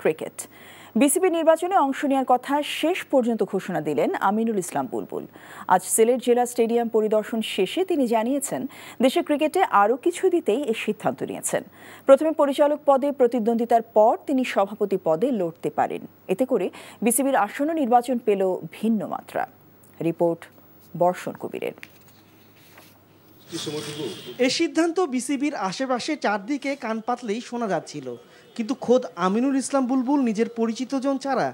Cricket. BCB নির্বাচনে অংশ নেওয়ার কথা শেষ পর্যন্ত ঘোষণা দিলেন আমিনুল ইসলাম বুলবুল। আজ সিলেট জেলা স্টেডিয়াম পরিদর্শন শেষে তিনি জানিয়েছেন, দেশের ক্রিকেটে আরও কিছু দিতেই এই সিদ্ধান্ত নিয়েছেন। প্রথমে পরিচালক পদে প্রতিদ্বন্দ্বিতার পর তিনি সভাপতি পদে লড়তে পারেন। এতে করে বিসিবির আসন্ন নির্বাচন পেল ভিন্ন মাত্রা। রিপোর্ট বর্ষণ কবিরের। এ সিদ্ধান্ত বিসিবির আশেপাশে চারদিকে কান পাতলেই শোনা যাচ্ছিল, কিন্তু খোদ আমিনুল ইসলাম বুলবুল নিজের পরিচিতজন ছাড়া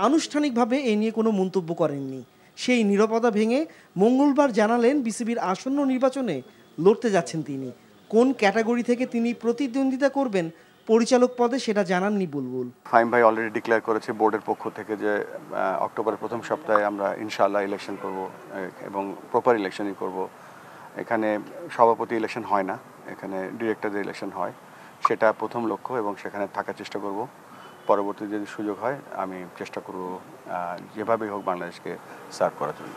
আনুষ্ঠানিকভাবে এ নিয়ে কোনো মন্তব্য করেননি। সেই নীরবতা ভেঙে মঙ্গলবার জানালেন বিসিবির আসন্ন নির্বাচনে লড়তে যাচ্ছেন তিনি। কোন ক্যাটাগরি থেকে তিনি প্রতিদ্বন্দ্বিতা করবেন পরিচালক পদে সেটা জানাননি বুলবুল। ফাহিম ভাই অলরেডি ডিক্লেয়ার করেছে বোর্ডের পক্ষ থেকে যে অক্টোবরের প্রথম সপ্তাহে আমরা ইনশাআল্লাহ ইলেকশন করব এবং প্রপার ইলেকশনই করব। এখানে সভাপতি ইলেকশন হয় না, এখানে ডিরেক্টরদের ইলেকশন হয়। সেটা প্রথম লক্ষ্য এবং সেখানে থাকার চেষ্টা করব। পরবর্তী যদি সুযোগ হয় আমি চেষ্টা করব যেভাবেই হোক বাংলাদেশকে সার্ভ করার জন্য।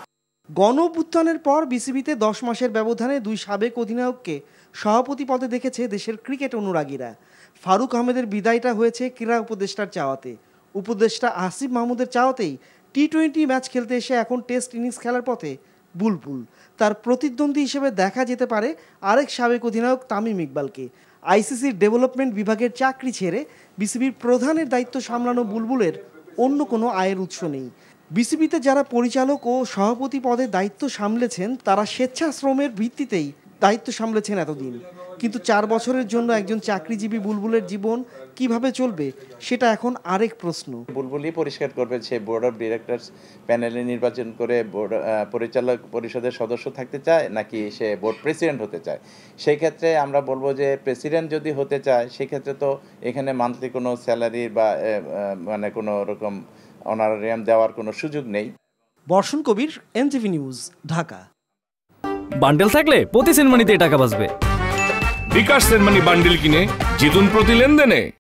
গণ অভ্যুত্থানের পর বিসিবিতে 10 মাসের ব্যবধানে দুই সাবেক অধিনায়ককে সভাপতি পদে দেখেছে দেশের ক্রিকেট অনুরাগীরা। ফারুক আহমেদের বিদায়টা হয়েছে ক্রীড়া উপদেষ্টার চাওয়াতে। উপদেষ্টা আসিফ মাহমুদের চাওয়াতেই টি-20 ম্যাচ খেলতে এসে এখন টেস্ট ইনিংস খেলার পথে বুলবুল। তার প্রতিদ্বন্দ্বী হিসেবে দেখা যেতে পারে আরেক সাবেক অধিনায়ক তামিম ইকবালকে। আইসিসির ডেভেলপমেন্ট বিভাগের চাকরি ছেড়ে বিসিবির প্রধানের দায়িত্ব সামলানো বুলবুলের অন্য কোনো আয়ের উৎস নেই। বিসিবিতে যারা পরিচালক ও সভাপতি পদে দায়িত্ব সামলেছেন তারা স্বেচ্ছাশ্রমের ভিত্তিতেই দায়িত্ব সামলেছেন এতদিন, কিন্তু 4 বছরের জন্য একজন চাকরিজীবী বুলবুলের জীবন কিভাবে চলবে সেটা এখন আরেক প্রশ্ন। বুলবুলই পরিষ্কার করবে সে বোর্ড অফ ডিরেক্টরস প্যানেলে নির্বাচন করে বোর্ড পরিচালক পরিষদের সদস্য থাকতে চায় নাকি সে বোর্ড প্রেসিডেন্ট হতে চায়। সেই ক্ষেত্রে আমরা বলবো যে প্রেসিডেন্ট যদি হতে চায় সেক্ষেত্রে তো এখানে মান্থলি কোনো স্যালারি বা মানে কোনো রকম অনারারিয়াম দেওয়ার কোনো সুযোগ নেই। বর্ষণ কবির, এনটিভি নিউজ, ঢাকা। বান্ডেল থাকলে প্রতি সেনমানিতে টাকা বাঁচবে। বিকাশ সেনমানি বান্ডেল কিনে জিতুন প্রতি লেনদেনে।